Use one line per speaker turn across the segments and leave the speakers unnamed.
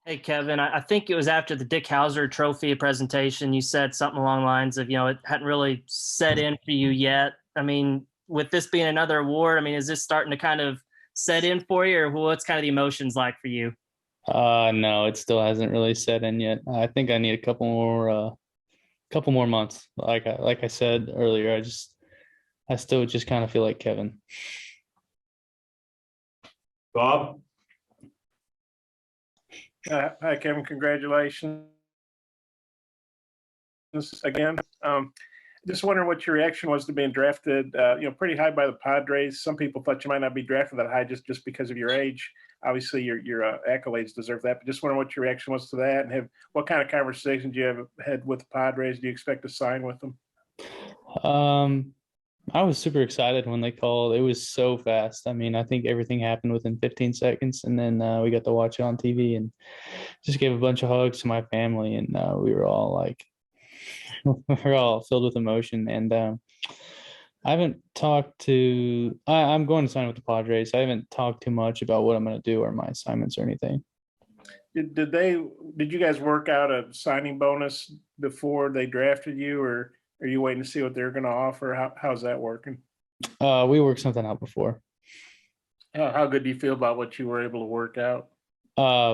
Hey, Kevin, I think it was after the Dick Hauser Trophy presentation, you said something along the lines of, it hadn't really set in for you yet. I mean, with this being another award, I mean, is this starting to kind of set in for you, or what's kind of the emotions like for you?
No, it still hasn't really set in yet. I think I need a couple more months. Like I said earlier, I still just kind of feel like Kevin.
Bob?
Hi, Kevin. Congratulations again. Just wondering what your reaction was to being drafted, pretty high by the Padres. Some people thought you might not be drafted that high just because of your age. Obviously, your accolades deserve that. But just wondering what your reaction was to that, and what kind of conversations you have had with the Padres. Do you expect to sign with them?
Um, I was super excited when they called. It was so fast. I mean, I think everything happened within 15 seconds, and then we got to watch it on TV and just gave a bunch of hugs to my family, and we were all like, we were all filled with emotion. And I haven't talked to. I'm going to sign with the Padres. I haven't talked too much about what I'm going to do or my assignments or anything.
Did you guys work out a signing bonus before they drafted you, or are you waiting to see what they're going to offer? How's that working?
We worked something out before.
How good do you feel about what you were able to work out?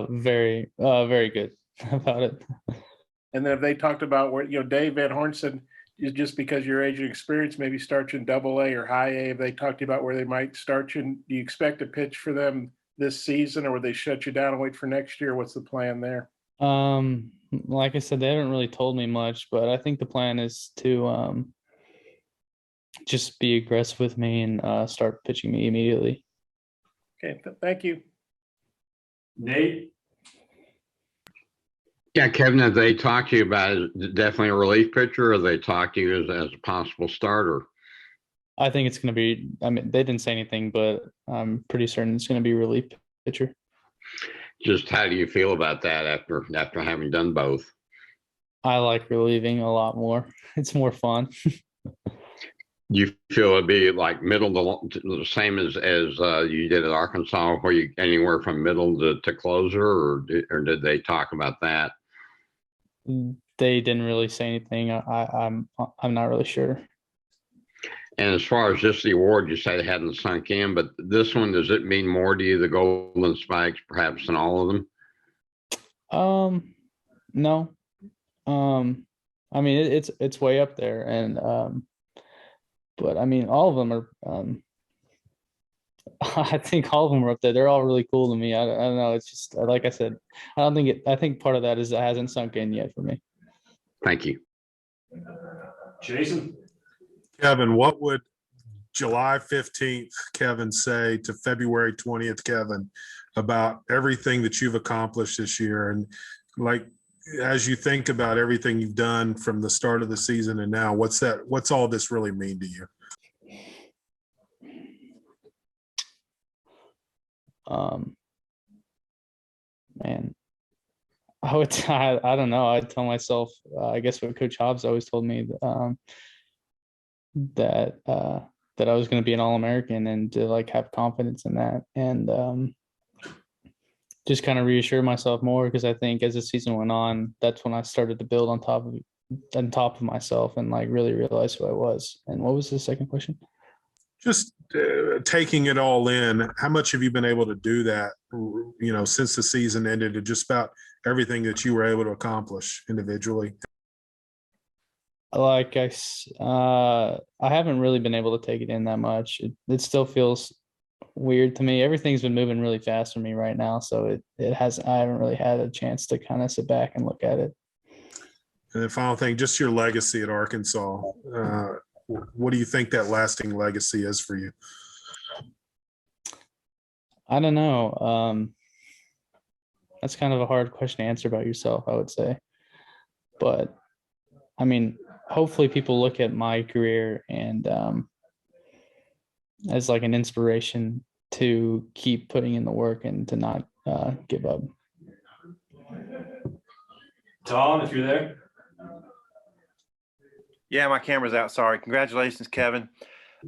Very good about it.
And then have they talked about where, Dave Van Horn said, just because your age and experience, maybe start you in double A or high A. Have they talked to you about where they might start you? Do you expect to pitch for them this season, or will they shut you down and wait for next year? What's the plan there?
Like I said, they haven't really told me much, but I think the plan is to just be aggressive with me and start pitching me immediately.
Okay, thank you.
Nate?
Yeah, Kevin, have they talked to you about it, definitely a relief pitcher, or they talked to you as a possible starter?
I think it's going to be, I mean, they didn't say anything, but I'm pretty certain it's going to be relief pitcher.
Just how do you feel about that after having done both?
I like relieving a lot more. It's more fun.
You feel it'd be like middle to the same as you did at Arkansas, where you anywhere from middle to closer, or did they talk about that?
They didn't really say anything. I'm not really sure.
And as far as just the award, you said it hadn't sunk in, but this one, does it mean more to you, the Golden Spikes, perhaps than all of them?
No. I mean it's way up there, and but I mean all of them are I think all of them are up there. They're all really cool to me. I don't know. It's just like I said, I think part of that is it hasn't sunk in yet for me.
Thank you.
Jason?
Kevin, what would July 15th Kevin say to February 20th Kevin about everything that you've accomplished this year? And like, as you think about everything you've done from the start of the season and now, what's all this really mean to you?
Man, I don't know. I tell myself, I guess what Coach Hobbs always told me, that that I was going to be an All-American and to like have confidence in that, and just kind of reassure myself more, because I think as the season went on, that's when I started to build on top of myself and like really realize who I was. And what was the second question?
Just taking it all in, how much have you been able to do that, since the season ended, to just about everything that you were able to accomplish individually?
Like I haven't really been able to take it in that much. It still feels weird to me. Everything's been moving really fast for me right now, so I haven't really had a chance to kind of sit back and look at it.
And the final thing, just your legacy at Arkansas. What do you think that lasting legacy is for you?
I don't know. That's kind of a hard question to answer about yourself, I would say. But I mean, hopefully people look at my career and as like an inspiration to keep putting in the work and to not give up.
Tom, if you're there.
Yeah, my camera's out. Sorry. Congratulations, Kevin.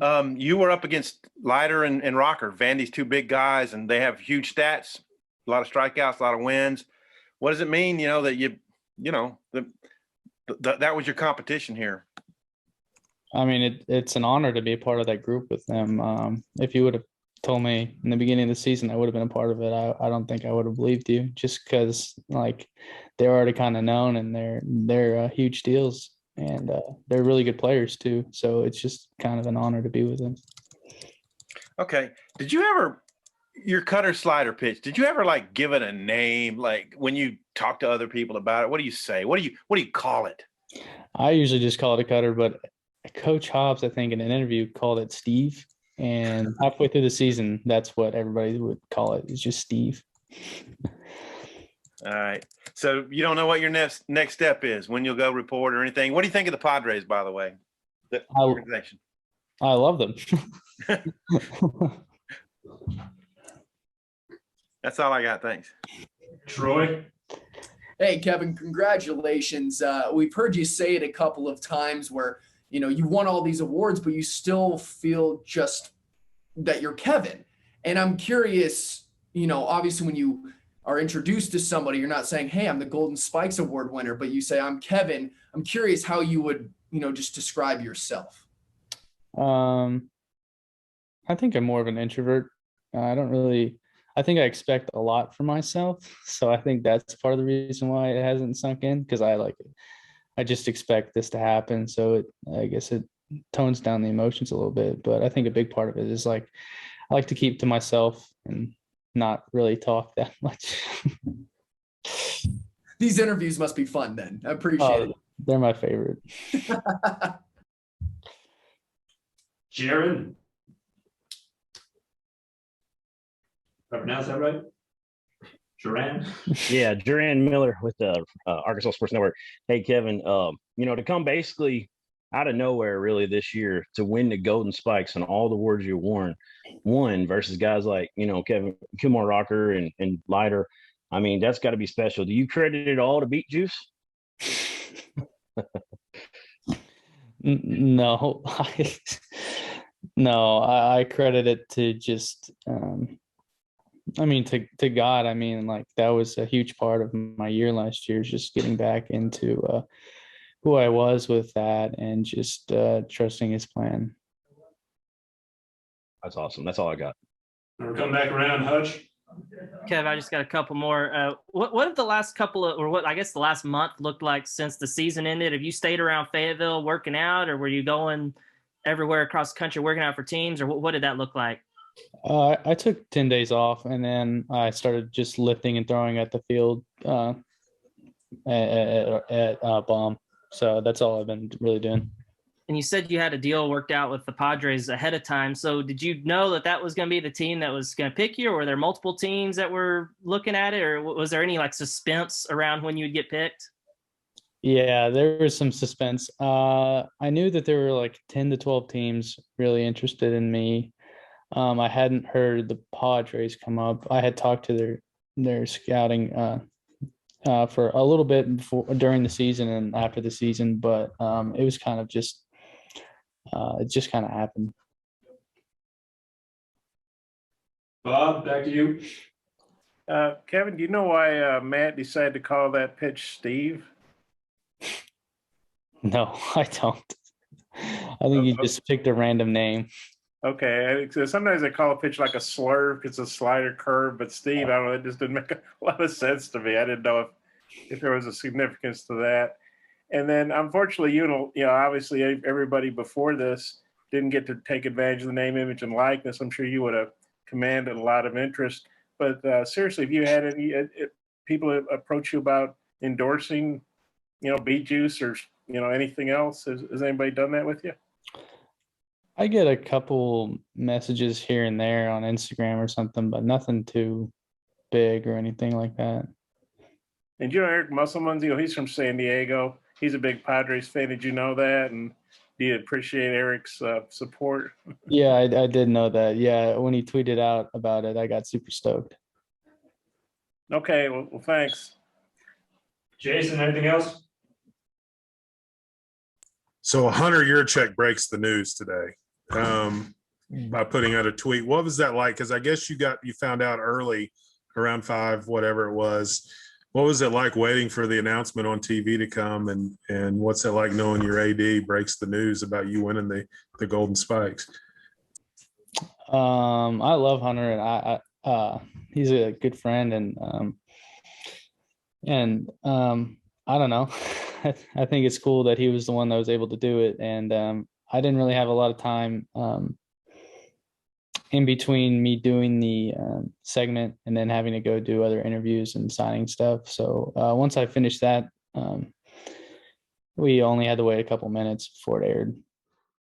You were up against Leiter and Rocker, Vandy's two big guys, and they have huge stats, a lot of strikeouts, a lot of wins. what does it mean, that that was your competition here?
I mean, it's an honor to be a part of that group with them. If you would have told me in the beginning of the season I would have been a part of it, I don't think I would have believed you, just because like they're already kind of known and they're huge deals, and they're really good players too. So it's just kind of an honor to be with them.
Okay. Did you ever, your cutter slider pitch, did you ever like give it a name? Like when you talk to other people about it, what do you say? What do you call it?
I usually just call it a cutter, but Coach Hobbs, I think in an interview, called it Steve. And halfway through the season, that's what everybody would call it. It's just Steve.
All right. So you don't know what your next step is, when you'll go report or anything. What do you think of the Padres, by the way? The organization.
I love them.
That's all I got. Thanks.
Troy?
Hey, Kevin, congratulations. We've heard you say it a couple of times where, you won all these awards, but you still feel just that you're Kevin. And I'm curious, obviously when you are introduced to somebody, you're not saying, hey, I'm the Golden Spikes Award winner, but you say, I'm Kevin. I'm curious how you would, just describe yourself.
I think I'm more of an introvert. I think I expect a lot from myself. So I think that's part of the reason why it hasn't sunk in, because I just expect this to happen. So I guess it tones down the emotions a little bit, but I think a big part of it is like, I like to keep to myself and not really talk that much.
These interviews must be fun then. I appreciate it.
They're my favorite.
Jaron? Did I pronounce that right? Jaron?
Yeah, Duran Miller with the Arkansas Sports Network. Hey, Kevin, to come basically out of nowhere really this year to win the Golden Spikes and all the awards you won versus guys like, Kevin Kilmore Rocker and Leiter. I mean, that's got to be special. Do you credit it all to Beet Juice?
No, I credit it to just, to God. Like that was a huge part of my year last year, just getting back into who I was with that and just trusting his plan.
That's awesome. That's all I got.
We'll come back around, Hutch.
Kev, I just got a couple more. What have the last couple of, or what I guess the last month looked like since the season ended? Have you stayed around Fayetteville working out, or were you going everywhere across the country working out for teams, or what did that look like?
I took 10 days off, and then I started just lifting and throwing at the field at Baum. So that's all I've been really doing.
And you said you had a deal worked out with the Padres ahead of time. So did you know that was going to be the team that was going to pick you, or were there multiple teams that were looking at it, or was there any like suspense around when you'd get picked?
Yeah, there was some suspense. I knew that there were like 10 to 12 teams really interested in me. I hadn't heard the Padres come up. I had talked to their scouting for a little bit during the season and after the season, but it was kind of just it just kind of happened.
Bob, back to you.
Kevin, do you know why Matt decided to call that pitch Steve?
No, I don't. I think he just picked a random name.
Okay, sometimes they call a pitch like a slurve. It's a slider curve, but Steve, I don't know, it just didn't make a lot of sense to me. I didn't know if there was a significance to that. And then, unfortunately, obviously everybody before this didn't get to take advantage of the name, image, and likeness. I'm sure you would have commanded a lot of interest. But seriously, if you had any people approach you about endorsing, Beet Juice or anything else, has anybody done that with you?
I get a couple messages here and there on Instagram or something, but nothing too big or anything like that.
And Eric Musselman's, he's from San Diego. He's a big Padres fan. Did you know that? And do you appreciate Eric's support?
Yeah, I did know that. Yeah, when he tweeted out about it, I got super stoked.
Okay, well thanks.
Jason, anything else?
So Hunter Yurchek breaks the news today by putting out a tweet. What was that like? Because I guess you found out early, around 5, whatever it was. What was it like waiting for the announcement on TV to come, and what's it like knowing your AD breaks the news about you winning the Golden Spikes?
I love Hunter, and he's a good friend, and I don't know. I think it's cool that he was the one that was able to do it, and I didn't really have a lot of time in between me doing the segment and then having to go do other interviews and signing stuff. So once I finished that, we only had to wait a couple minutes before it aired.